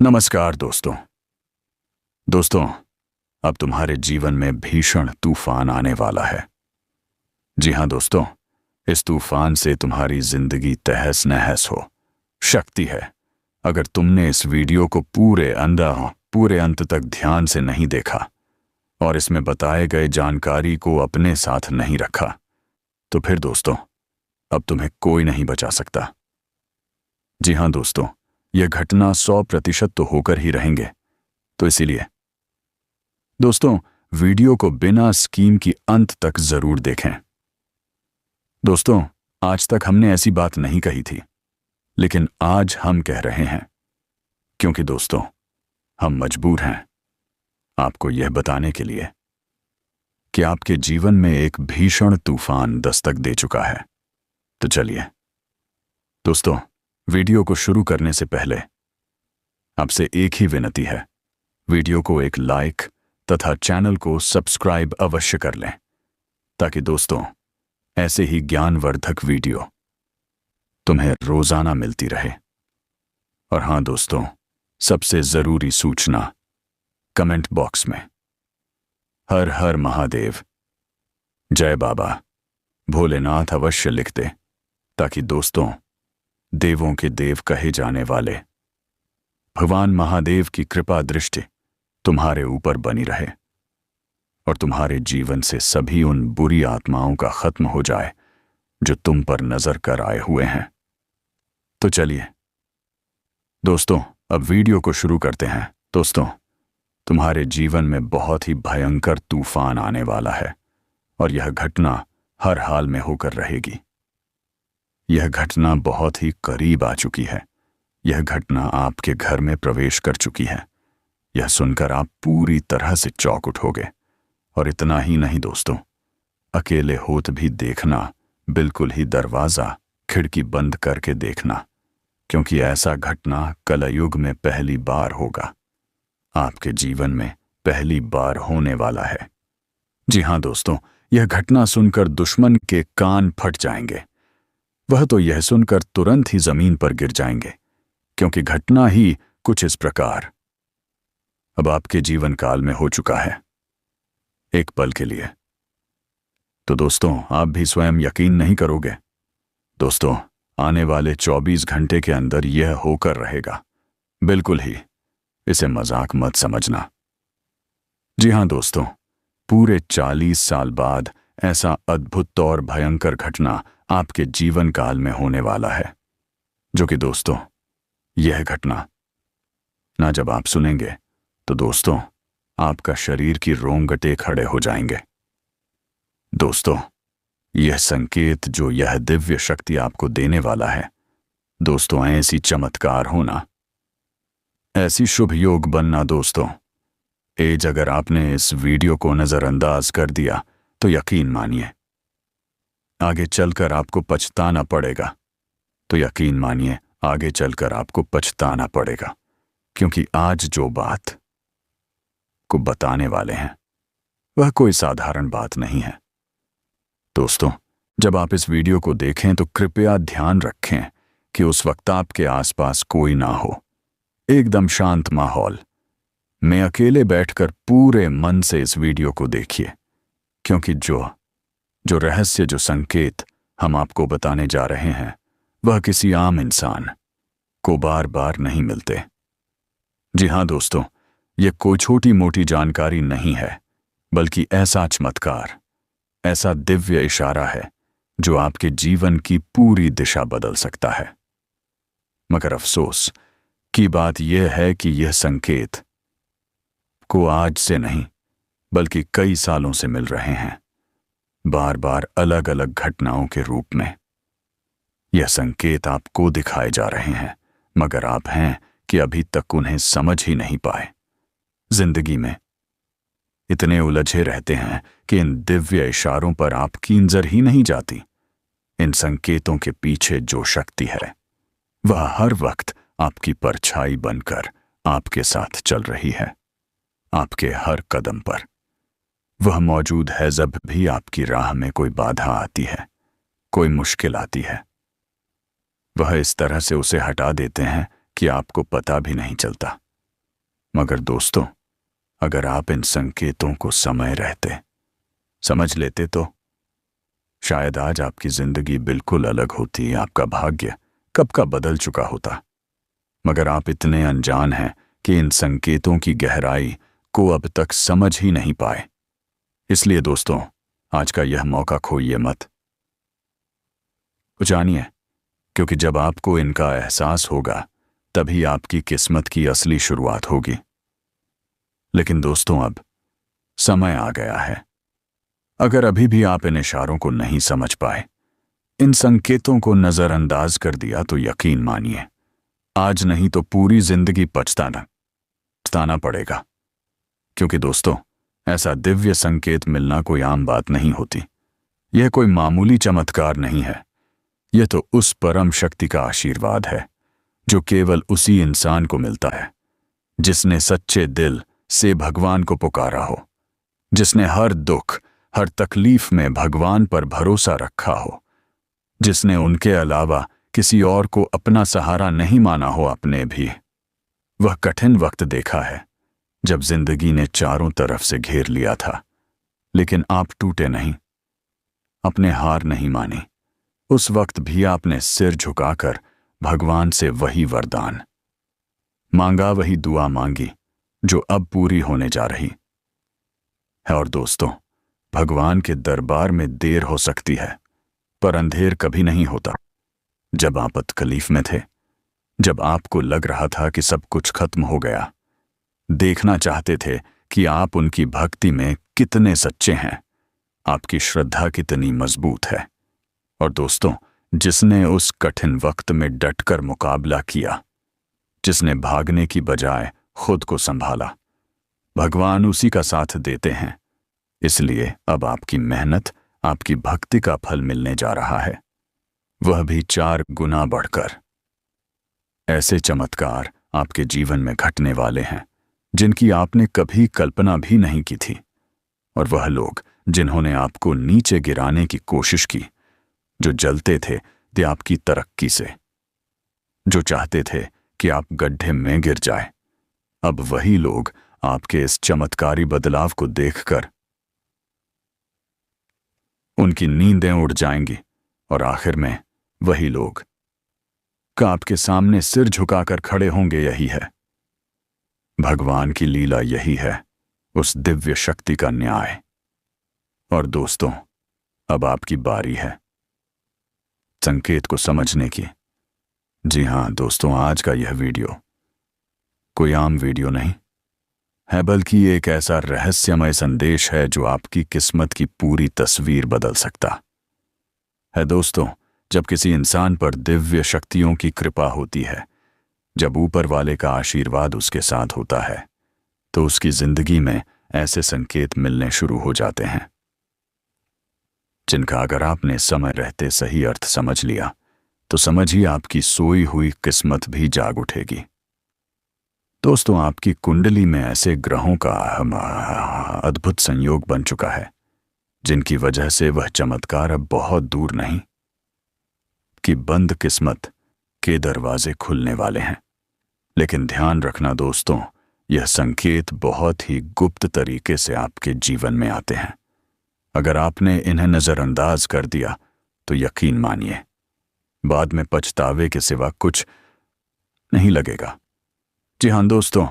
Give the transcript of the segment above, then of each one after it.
नमस्कार दोस्तों। दोस्तों, अब तुम्हारे जीवन में भीषण तूफान आने वाला है। जी हाँ दोस्तों, इस तूफान से तुम्हारी जिंदगी तहस नहस हो सकती है अगर तुमने इस वीडियो को पूरे अंत तक ध्यान से नहीं देखा और इसमें बताए गए जानकारी को अपने साथ नहीं रखा। तो फिर दोस्तों, अब तुम्हें कोई नहीं बचा सकता। जी हाँ दोस्तों, यह घटना 100% तो होकर ही रहेंगे। तो इसीलिए दोस्तों, वीडियो को बिना स्कीम की अंत तक जरूर देखें। दोस्तों, आज तक हमने ऐसी बात नहीं कही थी, लेकिन आज हम कह रहे हैं, क्योंकि दोस्तों, हम मजबूर हैं आपको यह बताने के लिए कि आपके जीवन में एक भीषण तूफान दस्तक दे चुका है। तो चलिए दोस्तों, वीडियो को शुरू करने से पहले आपसे एक ही विनती है, वीडियो को एक लाइक तथा चैनल को सब्सक्राइब अवश्य कर लें, ताकि दोस्तों ऐसे ही ज्ञानवर्धक वीडियो तुम्हें रोजाना मिलती रहे। और हाँ दोस्तों, सबसे जरूरी सूचना, कमेंट बॉक्स में हर हर महादेव, जय बाबा, भोलेनाथ अवश्य लिख दे, ताकि दोस्तों देवों के देव कहे जाने वाले भगवान महादेव की कृपा दृष्टि तुम्हारे ऊपर बनी रहे और तुम्हारे जीवन से सभी उन बुरी आत्माओं का खत्म हो जाए जो तुम पर नजर कर आए हुए हैं। तो चलिए दोस्तों, अब वीडियो को शुरू करते हैं। दोस्तों, तुम्हारे जीवन में बहुत ही भयंकर तूफान आने वाला है और यह घटना हर हाल में होकर रहेगी। यह घटना बहुत ही करीब आ चुकी है। यह घटना आपके घर में प्रवेश कर चुकी है। यह सुनकर आप पूरी तरह से चौंक उठोगे। और इतना ही नहीं दोस्तों, अकेले होत भी देखना, बिल्कुल ही दरवाजा खिड़की बंद करके देखना, क्योंकि ऐसा घटना कलयुग में पहली बार होगा। आपके जीवन में पहली बार होने वाला है। जी हाँ दोस्तों, यह घटना सुनकर दुश्मन के कान फट जाएंगे। वह तो यह सुनकर तुरंत ही जमीन पर गिर जाएंगे, क्योंकि घटना ही कुछ इस प्रकार अब आपके जीवन काल में हो चुका है, एक पल के लिए। तो दोस्तों, आप भी स्वयं यकीन नहीं करोगे। दोस्तों, आने वाले 24 घंटे के अंदर यह होकर रहेगा। बिल्कुल ही इसे मजाक मत समझना। जी हाँ दोस्तों, पूरे 40 साल बाद ऐसा अद्भुत और भयंकर घटना आपके जीवन काल में होने वाला है, जो कि दोस्तों, यह घटना ना जब आप सुनेंगे तो दोस्तों आपका शरीर की रोंगटे खड़े हो जाएंगे। दोस्तों, यह संकेत जो यह दिव्य शक्ति आपको देने वाला है, दोस्तों ऐसी चमत्कार होना, ऐसी शुभ योग बनना दोस्तों, एज अगर आपने इस वीडियो को नजरअंदाज कर दिया तो यकीन मानिए आगे चलकर आपको पछताना पड़ेगा। तो यकीन मानिए आगे चलकर आपको पछताना पड़ेगा, क्योंकि आज जो बात को बताने वाले हैं वह कोई साधारण बात नहीं है। दोस्तों, जब आप इस वीडियो को देखें तो कृपया ध्यान रखें कि उस वक्त आपके आसपास कोई ना हो। एकदम शांत माहौल में अकेले बैठकर पूरे मन से इस वीडियो को देखिए, क्योंकि जो रहस्य, जो संकेत हम आपको बताने जा रहे हैं, वह किसी आम इंसान को बार बार नहीं मिलते। जी हाँ दोस्तों, यह कोई छोटी मोटी जानकारी नहीं है, बल्कि ऐसा चमत्कार, ऐसा दिव्य इशारा है जो आपके जीवन की पूरी दिशा बदल सकता है। मगर अफसोस की बात यह है कि यह संकेत को आज से नहीं, बल्कि कई सालों से मिल रहे हैं, बार बार अलग अलग घटनाओं के रूप में। यह संकेत आपको दिखाए जा रहे हैं, मगर आप हैं कि अभी तक उन्हें समझ ही नहीं पाए। जिंदगी में इतने उलझे रहते हैं कि इन दिव्य इशारों पर आपकी नजर ही नहीं जाती। इन संकेतों के पीछे जो शक्ति है, वह हर वक्त आपकी परछाई बनकर आपके साथ चल रही है। आपके हर कदम पर वह मौजूद है। जब भी आपकी राह में कोई बाधा आती है, कोई मुश्किल आती है, वह इस तरह से उसे हटा देते हैं कि आपको पता भी नहीं चलता। मगर दोस्तों, अगर आप इन संकेतों को समय रहते समझ लेते तो शायद आज आपकी जिंदगी बिल्कुल अलग होती, आपका भाग्य कब का बदल चुका होता। मगर आप इतने अनजान हैं कि इन संकेतों की गहराई को अब तक समझ ही नहीं पाए। इसलिए दोस्तों, आज का यह मौका खोइए मत, जानिए, क्योंकि जब आपको इनका एहसास होगा तभी आपकी किस्मत की असली शुरुआत होगी। लेकिन दोस्तों, अब समय आ गया है। अगर अभी भी आप इन इशारों को नहीं समझ पाए, इन संकेतों को नजरअंदाज कर दिया, तो यकीन मानिए, आज नहीं तो पूरी जिंदगी पछताना पड़ेगा। क्योंकि दोस्तों, ऐसा दिव्य संकेत मिलना कोई आम बात नहीं होती। यह कोई मामूली चमत्कार नहीं है। यह तो उस परम शक्ति का आशीर्वाद है जो केवल उसी इंसान को मिलता है जिसने सच्चे दिल से भगवान को पुकारा हो, जिसने हर दुख, हर तकलीफ में भगवान पर भरोसा रखा हो, जिसने उनके अलावा किसी और को अपना सहारा नहीं माना हो। आपने भी वह कठिन वक्त देखा है जब जिंदगी ने चारों तरफ से घेर लिया था, लेकिन आप टूटे नहीं, अपने हार नहीं मानी। उस वक्त भी आपने सिर झुकाकर भगवान से वही वरदान मांगा, वही दुआ मांगी जो अब पूरी होने जा रही है। और दोस्तों, भगवान के दरबार में देर हो सकती है, पर अंधेर कभी नहीं होता। जब आप तकलीफ में थे, जब आपको लग रहा था कि सब कुछ खत्म हो गया, देखना चाहते थे कि आप उनकी भक्ति में कितने सच्चे हैं, आपकी श्रद्धा कितनी मजबूत है। और दोस्तों, जिसने उस कठिन वक्त में डटकर मुकाबला किया, जिसने भागने की बजाय खुद को संभाला, भगवान उसी का साथ देते हैं। इसलिए अब आपकी मेहनत, आपकी भक्ति का फल मिलने जा रहा है, वह भी 4 गुना बढ़कर। ऐसे चमत्कार आपके जीवन में घटने वाले हैं जिनकी आपने कभी कल्पना भी नहीं की थी। और वह लोग जिन्होंने आपको नीचे गिराने की कोशिश की, जो जलते थे आपकी तरक्की से, जो चाहते थे कि आप गड्ढे में गिर जाए, अब वही लोग आपके इस चमत्कारी बदलाव को देखकर उनकी नींदें उड़ जाएंगी। और आखिर में वही लोग का आपके सामने सिर झुकाकर खड़े होंगे। यही है भगवान की लीला, यही है उस दिव्य शक्ति का न्याय। और दोस्तों, अब आपकी बारी है संकेत को समझने की। जी हां दोस्तों, आज का यह वीडियो कोई आम वीडियो नहीं है, बल्कि एक ऐसा रहस्यमय संदेश है जो आपकी किस्मत की पूरी तस्वीर बदल सकता है। दोस्तों, जब किसी इंसान पर दिव्य शक्तियों की कृपा होती है, जब ऊपर वाले का आशीर्वाद उसके साथ होता है, तो उसकी जिंदगी में ऐसे संकेत मिलने शुरू हो जाते हैं जिनका अगर आपने समय रहते सही अर्थ समझ लिया, तो समझिए आपकी सोई हुई किस्मत भी जाग उठेगी। दोस्तों, आपकी कुंडली में ऐसे ग्रहों का अद्भुत संयोग बन चुका है जिनकी वजह से वह चमत्कार अब बहुत दूर नहीं कि बंद किस्मत के दरवाजे खुलने वाले हैं। लेकिन ध्यान रखना दोस्तों, यह संकेत बहुत ही गुप्त तरीके से आपके जीवन में आते हैं। अगर आपने इन्हें नजरअंदाज कर दिया तो यकीन मानिए, बाद में पछतावे के सिवा कुछ नहीं लगेगा। जी हां दोस्तों,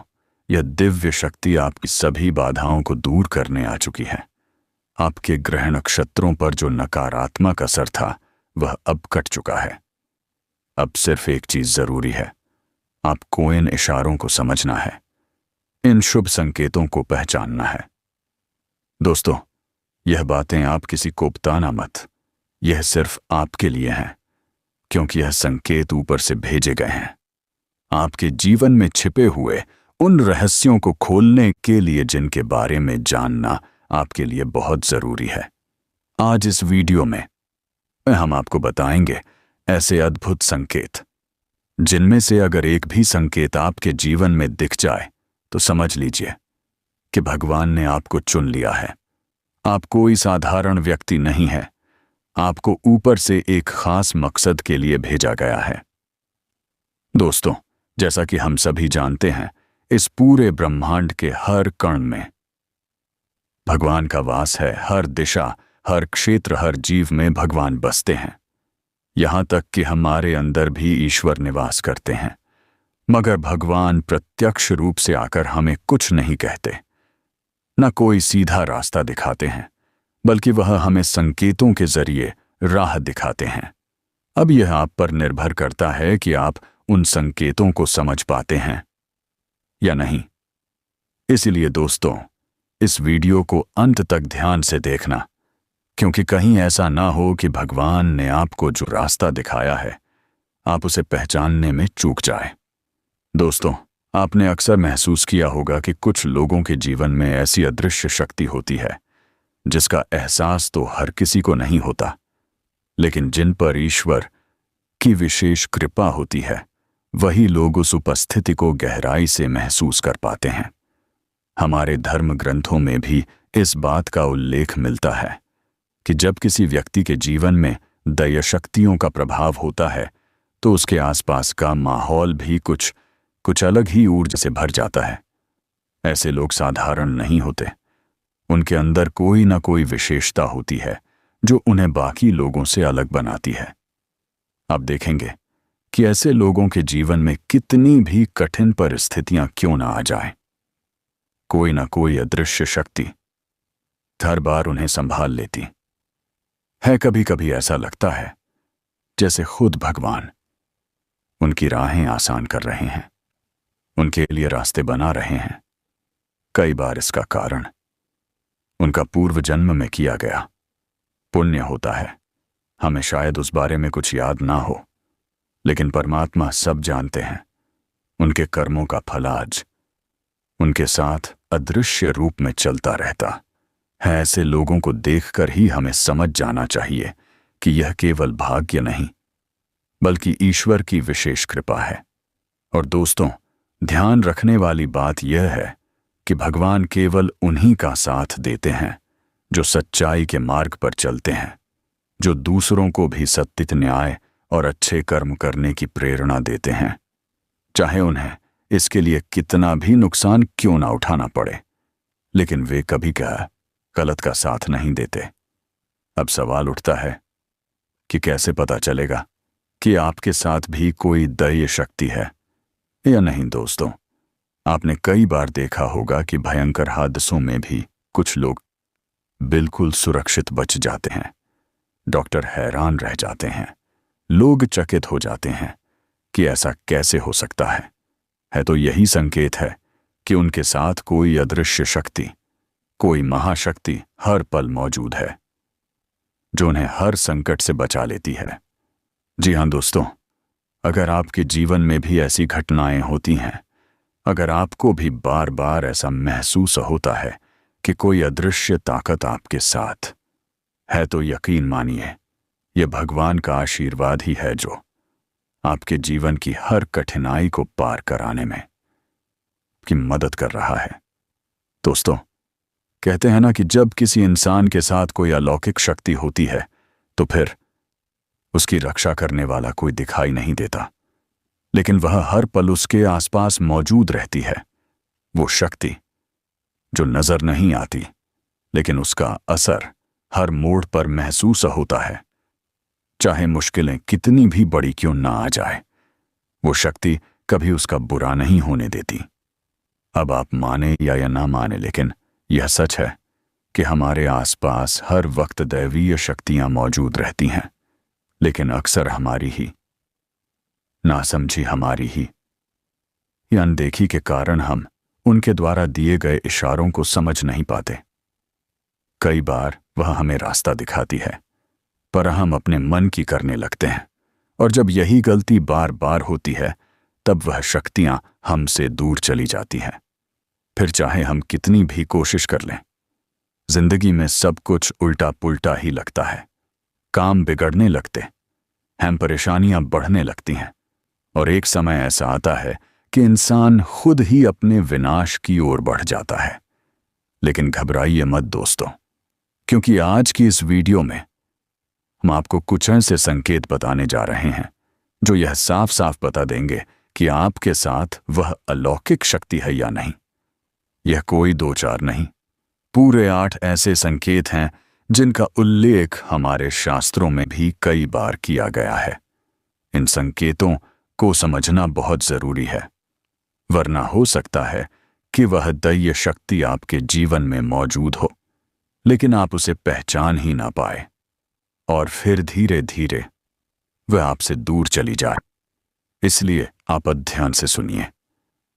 यह दिव्य शक्ति आपकी सभी बाधाओं को दूर करने आ चुकी है। आपके ग्रह नक्षत्रों पर जो नकारात्मक असर था, वह अब कट चुका है। अब सिर्फ एक चीज जरूरी है, आपको इन इशारों को समझना है, इन शुभ संकेतों को पहचानना है। दोस्तों, यह बातें आप किसी को बताना मत, यह सिर्फ आपके लिए हैं, क्योंकि यह संकेत ऊपर से भेजे गए हैं आपके जीवन में छिपे हुए उन रहस्यों को खोलने के लिए जिनके बारे में जानना आपके लिए बहुत जरूरी है। आज इस वीडियो में हम आपको बताएंगे ऐसे अद्भुत संकेत जिनमें से अगर एक भी संकेत आपके जीवन में दिख जाए तो समझ लीजिए कि भगवान ने आपको चुन लिया है। आप कोई साधारण व्यक्ति नहीं है, आपको ऊपर से एक खास मकसद के लिए भेजा गया है। दोस्तों, जैसा कि हम सभी जानते हैं, इस पूरे ब्रह्मांड के हर कण में भगवान का वास है। हर दिशा, हर क्षेत्र, हर जीव में भगवान बसते हैं। यहां तक कि हमारे अंदर भी ईश्वर निवास करते हैं। मगर भगवान प्रत्यक्ष रूप से आकर हमें कुछ नहीं कहते, न कोई सीधा रास्ता दिखाते हैं, बल्कि वह हमें संकेतों के जरिए राह दिखाते हैं। अब यह आप पर निर्भर करता है कि आप उन संकेतों को समझ पाते हैं या नहीं। इसलिए दोस्तों, इस वीडियो को अंत तक ध्यान से देखना, क्योंकि कहीं ऐसा ना हो कि भगवान ने आपको जो रास्ता दिखाया है आप उसे पहचानने में चूक जाए। दोस्तों, आपने अक्सर महसूस किया होगा कि कुछ लोगों के जीवन में ऐसी अदृश्य शक्ति होती है जिसका एहसास तो हर किसी को नहीं होता, लेकिन जिन पर ईश्वर की विशेष कृपा होती है वही लोग उस उपस्थिति को गहराई से महसूस कर पाते हैं। हमारे धर्म ग्रंथों में भी इस बात का उल्लेख मिलता है कि जब किसी व्यक्ति के जीवन में दैव शक्तियों का प्रभाव होता है तो उसके आसपास का माहौल भी कुछ अलग ही ऊर्जा से भर जाता है। ऐसे लोग साधारण नहीं होते, उनके अंदर कोई ना कोई विशेषता होती है जो उन्हें बाकी लोगों से अलग बनाती है। आप देखेंगे कि ऐसे लोगों के जीवन में कितनी भी कठिन परिस्थितियां क्यों ना आ जाएं, कोई ना कोई अदृश्य शक्ति हर बार उन्हें संभाल लेती है। कभी कभी ऐसा लगता है जैसे खुद भगवान उनकी राहें आसान कर रहे हैं, उनके लिए रास्ते बना रहे हैं। कई बार इसका कारण उनका पूर्व जन्म में किया गया पुण्य होता है। हमें शायद उस बारे में कुछ याद ना हो, लेकिन परमात्मा सब जानते हैं। उनके कर्मों का फल आज उनके साथ अदृश्य रूप में चलता रहता है। ऐसे लोगों को देखकर ही हमें समझ जाना चाहिए कि यह केवल भाग्य नहीं बल्कि ईश्वर की विशेष कृपा है। और दोस्तों, ध्यान रखने वाली बात यह है कि भगवान केवल उन्हीं का साथ देते हैं जो सच्चाई के मार्ग पर चलते हैं, जो दूसरों को भी सत्य, न्याय और अच्छे कर्म करने की प्रेरणा देते हैं, चाहे उन्हें इसके लिए कितना भी नुकसान क्यों ना उठाना पड़े। लेकिन वे कभी गलत का साथ नहीं देते। अब सवाल उठता है कि कैसे पता चलेगा कि आपके साथ भी कोई दैव शक्ति है या नहीं। दोस्तों, आपने कई बार देखा होगा कि भयंकर हादसों में भी कुछ लोग बिल्कुल सुरक्षित बच जाते हैं। डॉक्टर हैरान रह जाते हैं, लोग चकित हो जाते हैं कि ऐसा कैसे हो सकता है तो यही संकेत है कि उनके साथ कोई अदृश्य शक्ति, कोई महाशक्ति हर पल मौजूद है जो उन्हें हर संकट से बचा लेती है। जी हां दोस्तों, अगर आपके जीवन में भी ऐसी घटनाएं होती हैं, अगर आपको भी बार बार ऐसा महसूस होता है कि कोई अदृश्य ताकत आपके साथ है, तो यकीन मानिए यह भगवान का आशीर्वाद ही है जो आपके जीवन की हर कठिनाई को पार कराने में की मदद कर रहा है। दोस्तों, कहते हैं ना कि जब किसी इंसान के साथ कोई अलौकिक शक्ति होती है तो फिर उसकी रक्षा करने वाला कोई दिखाई नहीं देता, लेकिन वह हर पल उसके आसपास मौजूद रहती है। वो शक्ति जो नजर नहीं आती, लेकिन उसका असर हर मोड़ पर महसूस होता है। चाहे मुश्किलें कितनी भी बड़ी क्यों ना आ जाए, वो शक्ति कभी उसका बुरा नहीं होने देती। अब आप माने या ना माने, लेकिन यह सच है कि हमारे आसपास हर वक्त दैवीय शक्तियां मौजूद रहती हैं, लेकिन अक्सर हमारी ही नासमझी, हमारी ही अनदेखी के कारण हम उनके द्वारा दिए गए इशारों को समझ नहीं पाते। कई बार वह हमें रास्ता दिखाती है, पर हम अपने मन की करने लगते हैं, और जब यही गलती बार बार होती है तब वह शक्तियां हमसे दूर चली जाती हैं। फिर चाहे हम कितनी भी कोशिश कर लें, जिंदगी में सब कुछ उल्टा पुल्टा ही लगता है। काम बिगड़ने लगते हैं, परेशानियां बढ़ने लगती हैं, और एक समय ऐसा आता है कि इंसान खुद ही अपने विनाश की ओर बढ़ जाता है। लेकिन घबराइए मत दोस्तों, क्योंकि आज की इस वीडियो में हम आपको कुछ ऐसे संकेत बताने जा रहे हैं जो यह साफ साफ बता देंगे कि आपके साथ वह अलौकिक शक्ति है या नहीं। यह कोई दो चार नहीं, पूरे 8 ऐसे संकेत हैं जिनका उल्लेख हमारे शास्त्रों में भी कई बार किया गया है। इन संकेतों को समझना बहुत जरूरी है, वरना हो सकता है कि वह दैवीय शक्ति आपके जीवन में मौजूद हो, लेकिन आप उसे पहचान ही ना पाए और फिर धीरे धीरे वह आपसे दूर चली जाए। इसलिए आप ध्यान से सुनिए।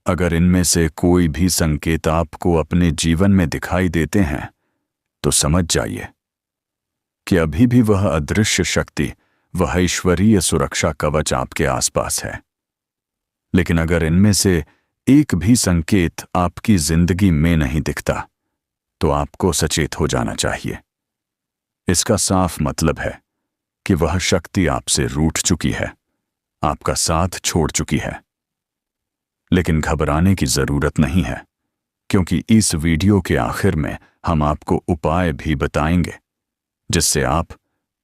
अगर इनमें से कोई भी संकेत आपको अपने जीवन में दिखाई देते हैं तो समझ जाइए कि अभी भी वह अदृश्य शक्ति, वह ईश्वरीय सुरक्षा कवच आपके आसपास है। लेकिन अगर इनमें से एक भी संकेत आपकी जिंदगी में नहीं दिखता तो आपको सचेत हो जाना चाहिए। इसका साफ मतलब है कि वह शक्ति आपसे रूठ चुकी है, आपका साथ छोड़ चुकी है। लेकिन घबराने की जरूरत नहीं है, क्योंकि इस वीडियो के आखिर में हम आपको उपाय भी बताएंगे जिससे आप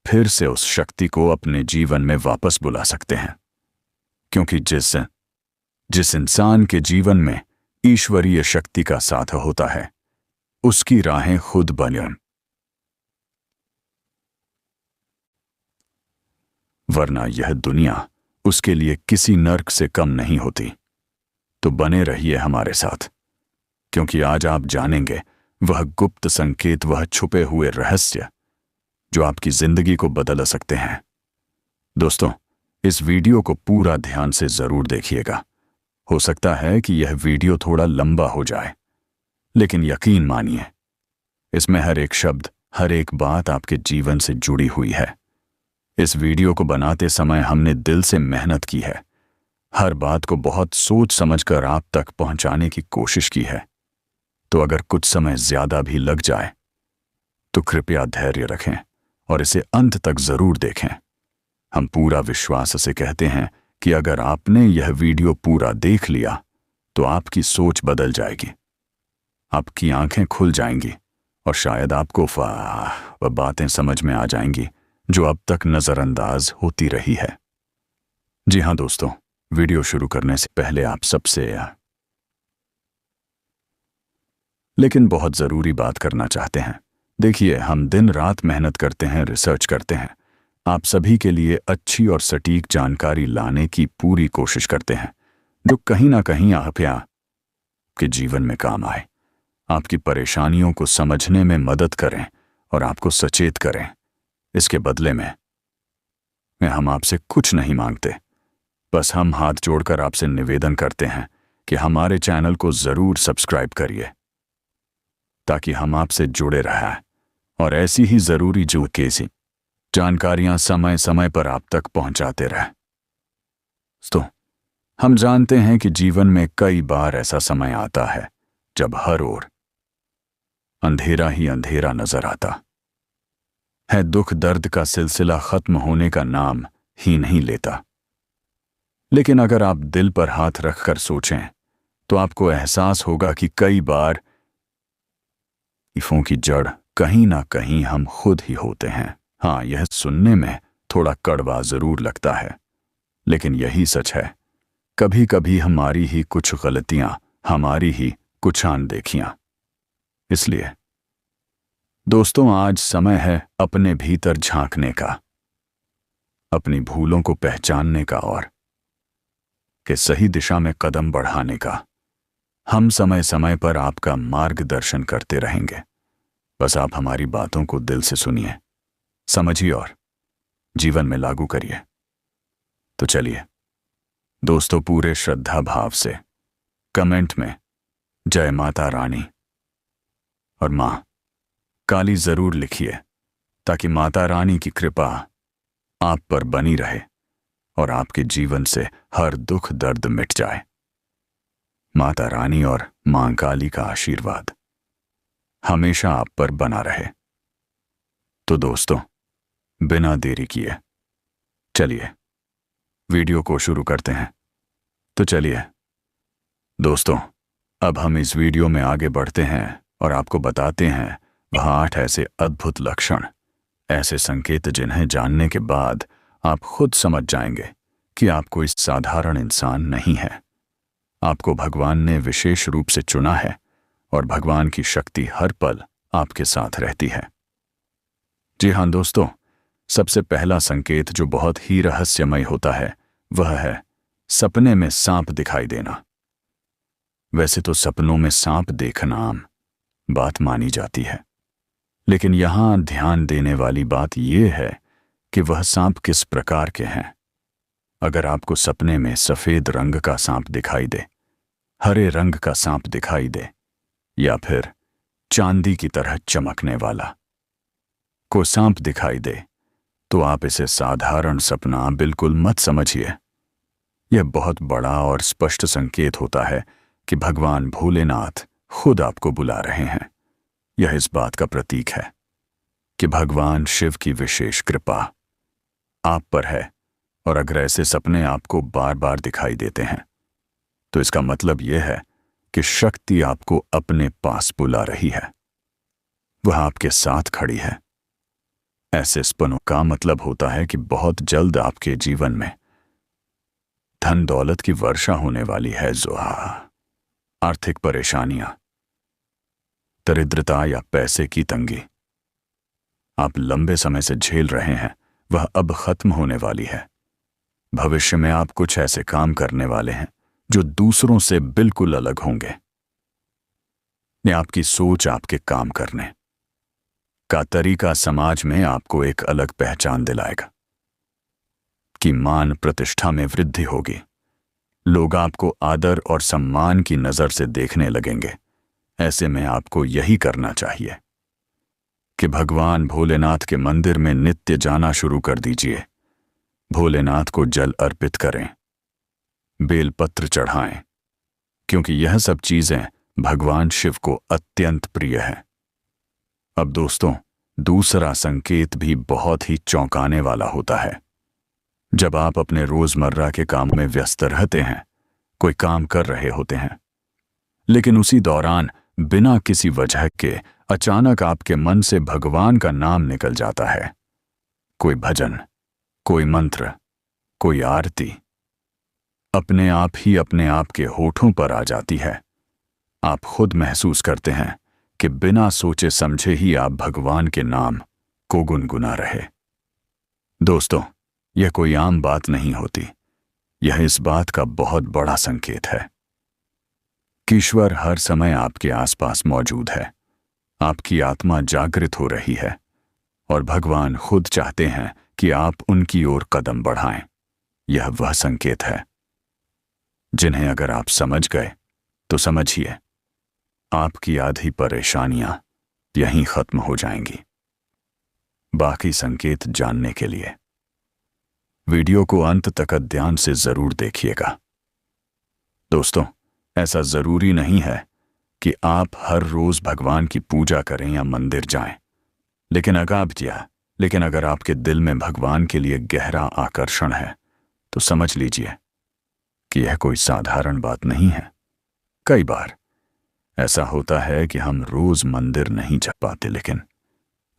फिर से उस शक्ति को अपने जीवन में वापस बुला सकते हैं। क्योंकि जिस इंसान के जीवन में ईश्वरीय शक्ति का साथ होता है उसकी राहें खुद बनें, वरना यह दुनिया उसके लिए किसी नर्क से कम नहीं होती। तो बने रहिए हमारे साथ, क्योंकि आज आप जानेंगे वह गुप्त संकेत, वह छुपे हुए रहस्य जो आपकी जिंदगी को बदल सकते हैं। दोस्तों, इस वीडियो को पूरा ध्यान से जरूर देखिएगा। हो सकता है कि यह वीडियो थोड़ा लंबा हो जाए, लेकिन यकीन मानिए इसमें हर एक शब्द, हर एक बात आपके जीवन से जुड़ी हुई है। इस वीडियो को बनाते समय हमने दिल से मेहनत की है, हर बात को बहुत सोच समझकर आप तक पहुंचाने की कोशिश की है। तो अगर कुछ समय ज्यादा भी लग जाए तो कृपया धैर्य रखें और इसे अंत तक जरूर देखें। हम पूरा विश्वास से कहते हैं कि अगर आपने यह वीडियो पूरा देख लिया तो आपकी सोच बदल जाएगी, आपकी आंखें खुल जाएंगी और शायद आपको वह बातें समझ में आ जाएंगी जो अब तक नजरअंदाज होती रही है। जी हाँ दोस्तों, वीडियो शुरू करने से पहले आप सबसे लेकिन बहुत जरूरी बात करना चाहते हैं। देखिए, हम दिन रात मेहनत करते हैं, रिसर्च करते हैं, आप सभी के लिए अच्छी और सटीक जानकारी लाने की पूरी कोशिश करते हैं जो कहीं ना कहीं आपके जीवन में काम आए, आपकी परेशानियों को समझने में मदद करें और आपको सचेत करें। इसके बदले में हम आपसे कुछ नहीं मांगते, बस हम हाथ जोड़कर आपसे निवेदन करते हैं कि हमारे चैनल को जरूर सब्सक्राइब करिए ताकि हम आपसे जुड़े रहें और ऐसी ही जरूरी कैसी जानकारियां समय समय पर आप तक पहुंचाते रहें। तो हम जानते हैं कि जीवन में कई बार ऐसा समय आता है जब हर ओर अंधेरा ही अंधेरा नजर आता है। दुख दर्द का सिलसिला खत्म होने का नाम ही नहीं लेता। लेकिन अगर आप दिल पर हाथ रखकर सोचें तो आपको एहसास होगा कि कई बार तकलीफों की जड़ कहीं ना कहीं हम खुद ही होते हैं। हाँ, यह सुनने में थोड़ा कड़वा जरूर लगता है, लेकिन यही सच है। कभी कभी हमारी ही कुछ गलतियां, हमारी ही कुछ अनदेखियां। इसलिए दोस्तों, आज समय है अपने भीतर झांकने का, अपनी भूलों को पहचानने का और कि सही दिशा में कदम बढ़ाने का। हम समय समय पर आपका मार्गदर्शन करते रहेंगे, बस आप हमारी बातों को दिल से सुनिए, समझिए और जीवन में लागू करिए। तो चलिए दोस्तों, पूरे श्रद्धा भाव से कमेंट में जय माता रानी और मां काली जरूर लिखिए ताकि माता रानी की कृपा आप पर बनी रहे और आपके जीवन से हर दुख दर्द मिट जाए। माता रानी और मां काली का आशीर्वाद हमेशा आप पर बना रहे। तो दोस्तों, बिना देरी किए चलिए वीडियो को शुरू करते हैं। तो चलिए दोस्तों, अब हम इस वीडियो में आगे बढ़ते हैं और आपको बताते हैं वह 8 ऐसे अद्भुत लक्षण, ऐसे संकेत जिन्हें जानने के बाद आप खुद समझ जाएंगे कि आप कोई साधारण इंसान नहीं है। आपको भगवान ने विशेष रूप से चुना है और भगवान की शक्ति हर पल आपके साथ रहती है। जी हाँ दोस्तों, सबसे पहला संकेत जो बहुत ही रहस्यमय होता है वह है सपने में सांप दिखाई देना। वैसे तो सपनों में सांप देखना आम बात मानी जाती है, लेकिन यहां ध्यान देने वाली बात यह है कि वह सांप किस प्रकार के हैं। अगर आपको सपने में सफेद रंग का सांप दिखाई दे, हरे रंग का सांप दिखाई दे या फिर चांदी की तरह चमकने वाला को सांप दिखाई दे, तो आप इसे साधारण सपना बिल्कुल मत समझिए। यह बहुत बड़ा और स्पष्ट संकेत होता है कि भगवान भोलेनाथ खुद आपको बुला रहे हैं। यह इस बात का प्रतीक है कि भगवान शिव की विशेष कृपा आप पर है, और अगर ऐसे सपने आपको बार बार दिखाई देते हैं तो इसका मतलब यह है कि शक्ति आपको अपने पास बुला रही है, वह आपके साथ खड़ी है। ऐसे सपनों का मतलब होता है कि बहुत जल्द आपके जीवन में धन दौलत की वर्षा होने वाली है। जो आर्थिक परेशानियां, दरिद्रता या पैसे की तंगी आप लंबे समय से झेल रहे हैं, वह अब खत्म होने वाली है। भविष्य में आप कुछ ऐसे काम करने वाले हैं जो दूसरों से बिल्कुल अलग होंगे। आपकी सोच, आपके काम करने का तरीका समाज में आपको एक अलग पहचान दिलाएगा कि मान प्रतिष्ठा में वृद्धि होगी। लोग आपको आदर और सम्मान की नजर से देखने लगेंगे। ऐसे में आपको यही करना चाहिए कि भगवान भोलेनाथ के मंदिर में नित्य जाना शुरू कर दीजिए। भोलेनाथ को जल अर्पित करें, बेलपत्र चढ़ाएं, क्योंकि यह सब चीजें भगवान शिव को अत्यंत प्रिय है। अब दोस्तों, दूसरा संकेत भी बहुत ही चौंकाने वाला होता है। जब आप अपने रोजमर्रा के काम में व्यस्त रहते हैं, कोई काम कर रहे होते हैं, लेकिन उसी दौरान बिना किसी वजह के अचानक आपके मन से भगवान का नाम निकल जाता है। कोई भजन, कोई मंत्र, कोई आरती अपने आप के होठों पर आ जाती है। आप खुद महसूस करते हैं कि बिना सोचे समझे ही आप भगवान के नाम को गुनगुना रहे। दोस्तों, यह कोई आम बात नहीं होती। यह इस बात का बहुत बड़ा संकेत है कि ईश्वर हर समय आपके आसपास मौजूद है। आपकी आत्मा जागृत हो रही है और भगवान खुद चाहते हैं कि आप उनकी ओर कदम बढ़ाएं। यह वह संकेत है जिन्हें अगर आप समझ गए तो समझिए, आपकी आधी परेशानियां यहीं खत्म हो जाएंगी। बाकी संकेत जानने के लिए वीडियो को अंत तक ध्यान से जरूर देखिएगा। दोस्तों, ऐसा जरूरी नहीं है कि आप हर रोज भगवान की पूजा करें या मंदिर जाएं, लेकिन अगर आपके दिल में भगवान के लिए गहरा आकर्षण है तो समझ लीजिए कि यह कोई साधारण बात नहीं है। कई बार ऐसा होता है कि हम रोज मंदिर नहीं जा पाते, लेकिन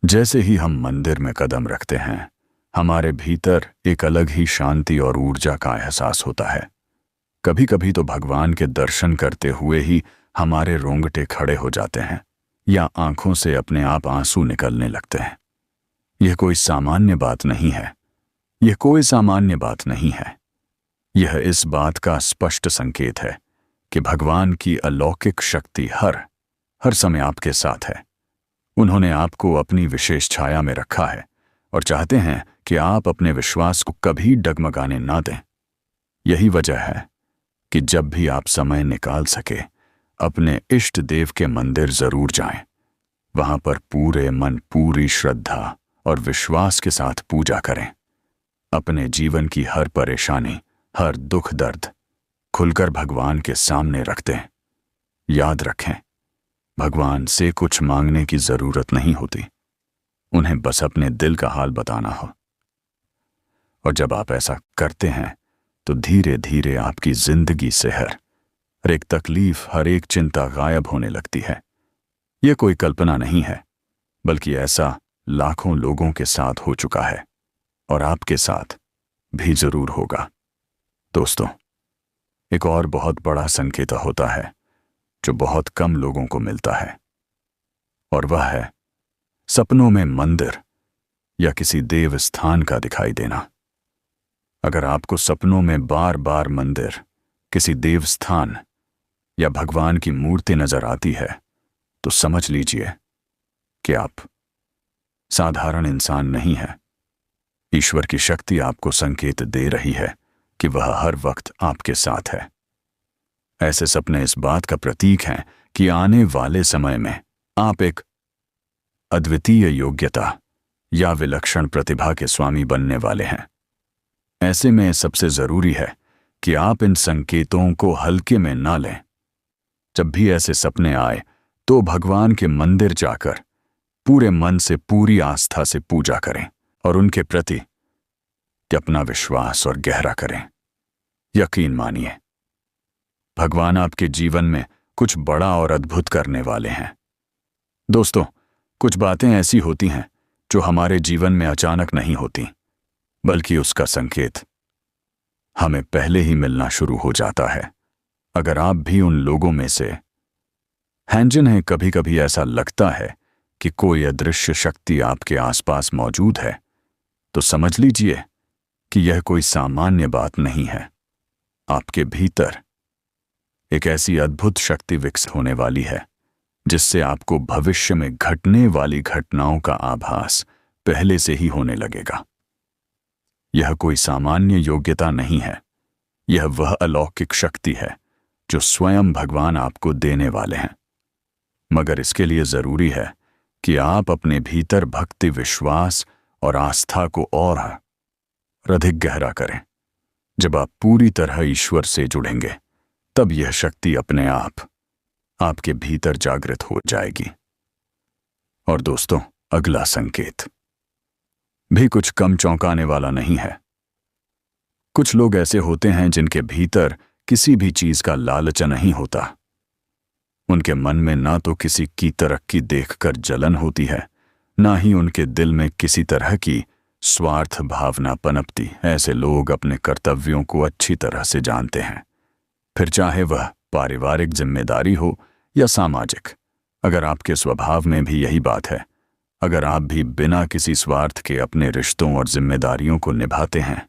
जैसे ही हम मंदिर में कदम रखते हैं, हमारे भीतर एक अलग ही शांति और ऊर्जा का एहसास होता है। कभी कभी तो भगवान के दर्शन करते हुए ही हमारे रोंगटे खड़े हो जाते हैं या आंखों से अपने आप आंसू निकलने लगते हैं। यह कोई सामान्य बात नहीं है। यह इस बात का स्पष्ट संकेत है कि भगवान की अलौकिक शक्ति हर समय आपके साथ है। उन्होंने आपको अपनी विशेष छाया में रखा है और चाहते हैं कि आप अपने विश्वास को कभी डगमगाने ना दें। यही वजह है कि जब भी आप समय निकाल सके, अपने इष्ट देव के मंदिर जरूर जाएं। वहां पर पूरे मन, पूरी श्रद्धा और विश्वास के साथ पूजा करें। अपने जीवन की हर परेशानी, हर दुख दर्द खुलकर भगवान के सामने रख दें। याद रखें, भगवान से कुछ मांगने की जरूरत नहीं होती, उन्हें बस अपने दिल का हाल बताना हो। और जब आप ऐसा करते हैं तो धीरे धीरे आपकी जिंदगी से हर एक तकलीफ, हर एक चिंता गायब होने लगती है। यह कोई कल्पना नहीं है, बल्कि ऐसा लाखों लोगों के साथ हो चुका है और आपके साथ भी जरूर होगा। दोस्तों, एक और बहुत बड़ा संकेत होता है जो बहुत कम लोगों को मिलता है, और वह है सपनों में मंदिर या किसी देव स्थान का दिखाई देना। अगर आपको सपनों में बार बार मंदिर, किसी देव स्थान या भगवान की मूर्ति नजर आती है, तो समझ लीजिए कि आप साधारण इंसान नहीं हैं। ईश्वर की शक्ति आपको संकेत दे रही है कि वह हर वक्त आपके साथ है। ऐसे सपने इस बात का प्रतीक हैं कि आने वाले समय में आप एक अद्वितीय योग्यता या विलक्षण प्रतिभा के स्वामी बनने वाले हैं। ऐसे में सबसे जरूरी है कि आप इन संकेतों को हल्के में ना लें। जब भी ऐसे सपने आए तो भगवान के मंदिर जाकर पूरे मन से, पूरी आस्था से पूजा करें और उनके प्रति अपना विश्वास और गहरा करें। यकीन मानिए, भगवान आपके जीवन में कुछ बड़ा और अद्भुत करने वाले हैं। दोस्तों, कुछ बातें ऐसी होती हैं जो हमारे जीवन में अचानक नहीं होती, बल्कि उसका संकेत हमें पहले ही मिलना शुरू हो जाता है। अगर आप भी उन लोगों में से हैं जिन्हें कभी कभी ऐसा लगता है कि कोई अदृश्य शक्ति आपके आसपास मौजूद है, तो समझ लीजिए कि यह कोई सामान्य बात नहीं है। आपके भीतर एक ऐसी अद्भुत शक्ति विकसित होने वाली है जिससे आपको भविष्य में घटने वाली घटनाओं का आभास पहले से ही होने लगेगा। यह कोई सामान्य योग्यता नहीं है, यह वह अलौकिक शक्ति है जो स्वयं भगवान आपको देने वाले हैं। मगर इसके लिए जरूरी है कि आप अपने भीतर भक्ति, विश्वास और आस्था को और अधिक गहरा करें। जब आप पूरी तरह ईश्वर से जुड़ेंगे, तब यह शक्ति अपने आप आपके भीतर जागृत हो जाएगी। और दोस्तों, अगला संकेत भी कुछ कम चौंकाने वाला नहीं है। कुछ लोग ऐसे होते हैं जिनके भीतर किसी भी चीज का लालच नहीं होता। उनके मन में ना तो किसी की तरक्की देखकर जलन होती है, ना ही उनके दिल में किसी तरह की स्वार्थ भावना पनपती। ऐसे लोग अपने कर्तव्यों को अच्छी तरह से जानते हैं, फिर चाहे वह पारिवारिक जिम्मेदारी हो या सामाजिक। अगर आपके स्वभाव में भी यही बात है, अगर आप भी बिना किसी स्वार्थ के अपने रिश्तों और जिम्मेदारियों को निभाते हैं,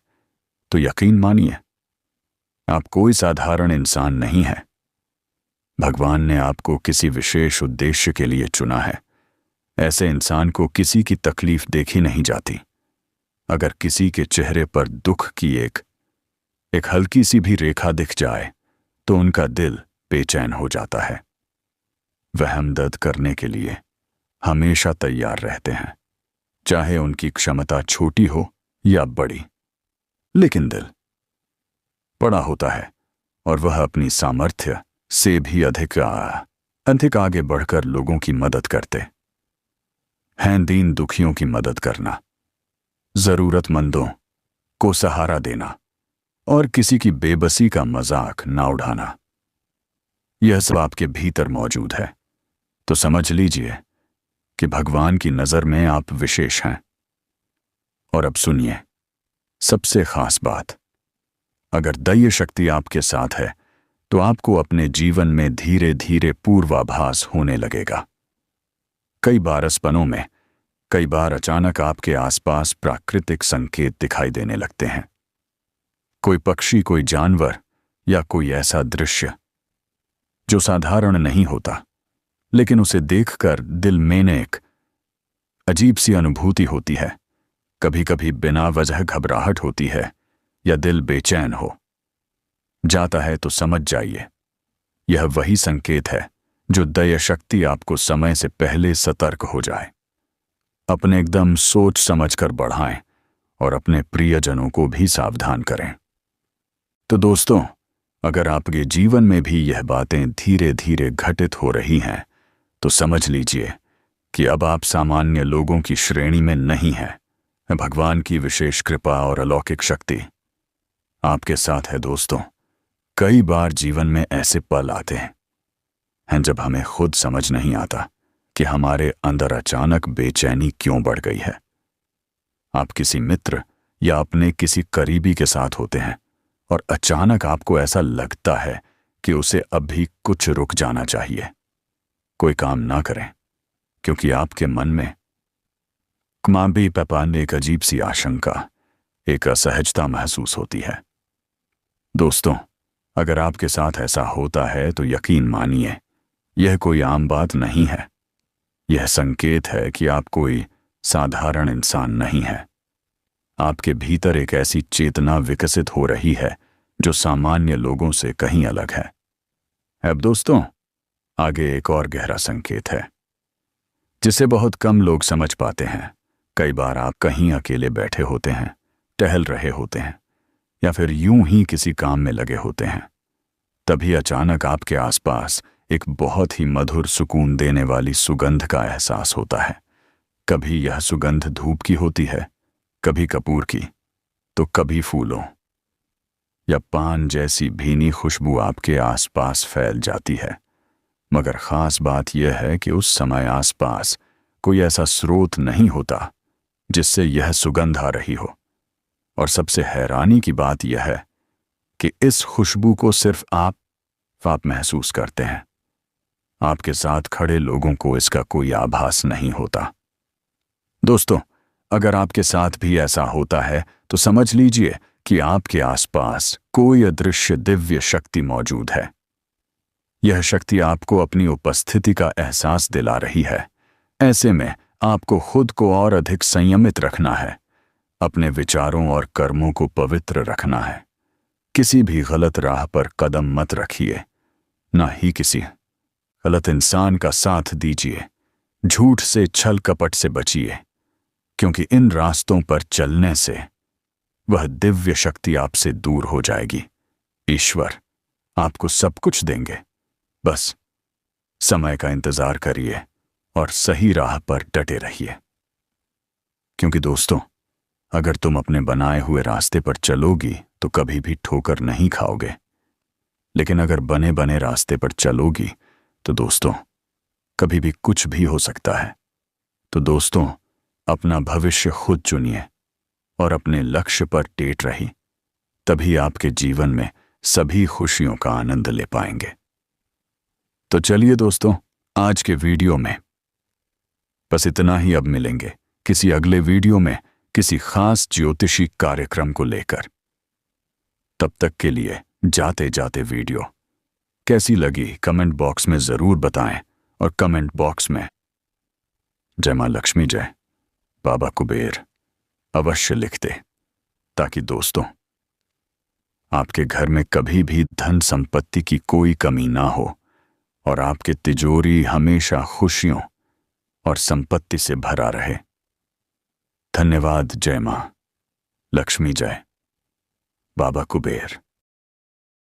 तो यकीन मानिए आप कोई साधारण इंसान नहीं है। भगवान ने आपको किसी विशेष उद्देश्य के लिए चुना है। ऐसे इंसान को किसी की तकलीफ देखी नहीं जाती। अगर किसी के चेहरे पर दुख की एक हल्की सी भी रेखा दिख जाए तो उनका दिल बेचैन हो जाता है। वह हमदर्द करने के लिए हमेशा तैयार रहते हैं, चाहे उनकी क्षमता छोटी हो या बड़ी। लेकिन दिल बड़ा होता है और वह अपनी सामर्थ्य से भी अधिक आगे बढ़कर लोगों की मदद करते हैं। दीन दुखियों की मदद करना, जरूरतमंदों को सहारा देना और किसी की बेबसी का मजाक ना उड़ाना, यह सब आपके भीतर मौजूद है। तो समझ लीजिए कि भगवान की नजर में आप विशेष हैं। और अब सुनिए सबसे खास बात, अगर दैवीय शक्ति आपके साथ है तो आपको अपने जीवन में धीरे धीरे पूर्वाभास होने लगेगा। कई बार सपनों में, कई बार अचानक आपके आसपास प्राकृतिक संकेत दिखाई देने लगते हैं। कोई पक्षी, कोई जानवर या कोई ऐसा दृश्य जो साधारण नहीं होता, लेकिन उसे देखकर दिल में एक अजीब सी अनुभूति होती है। कभी कभी बिना वजह घबराहट होती है या दिल बेचैन हो जाता है, तो समझ जाइए यह वही संकेत है जो दैवीय शक्ति आपको समय से पहले सतर्क हो जाए। अपने एकदम सोच समझकर बढ़ाएं और अपने प्रियजनों को भी सावधान करें। तो दोस्तों, अगर आपके जीवन में भी यह बातें धीरे धीरे घटित हो रही हैं, तो समझ लीजिए कि अब आप सामान्य लोगों की श्रेणी में नहीं हैं। भगवान की विशेष कृपा और अलौकिक शक्ति आपके साथ है। दोस्तों, कई बार जीवन में ऐसे पल आते हैं जब हमें खुद समझ नहीं आता कि हमारे अंदर अचानक बेचैनी क्यों बढ़ गई है। आप किसी मित्र या अपने किसी करीबी के साथ होते हैं और अचानक आपको ऐसा लगता है कि उसे अभी कुछ रुक जाना चाहिए, कोई काम ना करें, क्योंकि आपके मन में कमाबी पैपान एक अजीब सी आशंका, एक असहजता महसूस होती है। दोस्तों, अगर आपके साथ ऐसा होता है तो यकीन मानिए, यह कोई आम बात नहीं है। यह संकेत है कि आप कोई साधारण इंसान नहीं है। आपके भीतर एक ऐसी चेतना विकसित हो रही है जो सामान्य लोगों से कहीं अलग है। अब दोस्तों, आगे एक और गहरा संकेत है जिसे बहुत कम लोग समझ पाते हैं। कई बार आप कहीं अकेले बैठे होते हैं, टहल रहे होते हैं, या फिर यूं ही किसी काम में लगे होते हैं। तभी अचानक आपके आसपास एक बहुत ही मधुर सुकून देने वाली सुगंध का एहसास होता है। कभी यह सुगंध धूप की होती है, कभी कपूर की, तो कभी फूलों या पान जैसी भीनी खुशबू आपके आसपास फैल जाती है। मगर खास बात यह है कि उस समय आसपास कोई ऐसा स्रोत नहीं होता जिससे यह सुगंध आ रही हो। और सबसे हैरानी की बात यह है कि इस खुशबू को सिर्फ आप महसूस करते हैं। आपके साथ खड़े लोगों को इसका कोई आभास नहीं होता। दोस्तों, अगर आपके साथ भी ऐसा होता है तो समझ लीजिए कि आपके आसपास कोई अदृश्य दिव्य शक्ति मौजूद है। यह शक्ति आपको अपनी उपस्थिति का एहसास दिला रही है। ऐसे में आपको खुद को और अधिक संयमित रखना है, अपने विचारों और कर्मों को पवित्र रखना है। किसी भी गलत राह पर कदम मत रखिए, ना ही किसी गलत इंसान का साथ दीजिए। झूठ से, छल कपट से बचिए, क्योंकि इन रास्तों पर चलने से वह दिव्य शक्ति आपसे दूर हो जाएगी। ईश्वर आपको सब कुछ देंगे, बस समय का इंतजार करिए और सही राह पर डटे रहिए। क्योंकि दोस्तों, अगर तुम अपने बनाए हुए रास्ते पर चलोगी तो कभी भी ठोकर नहीं खाओगे, लेकिन अगर बने बने रास्ते पर चलोगी तो दोस्तों कभी भी कुछ भी हो सकता है। तो दोस्तों, अपना भविष्य खुद चुनिए और अपने लक्ष्य पर टेट रही, तभी आपके जीवन में सभी खुशियों का आनंद ले पाएंगे। तो चलिए दोस्तों, आज के वीडियो में बस इतना ही। अब मिलेंगे किसी अगले वीडियो में किसी खास ज्योतिषी कार्यक्रम को लेकर। तब तक के लिए जाते जाते वीडियो कैसी लगी कमेंट बॉक्स में जरूर बताएं, और कमेंट बॉक्स में जय मां लक्ष्मी, जय बाबा कुबेर अवश्य लिख दे, ताकि दोस्तों आपके घर में कभी भी धन संपत्ति की कोई कमी ना हो और आपके तिजोरी हमेशा खुशियों और संपत्ति से भरा रहे। धन्यवाद। जय मां लक्ष्मी, जय बाबा कुबेर।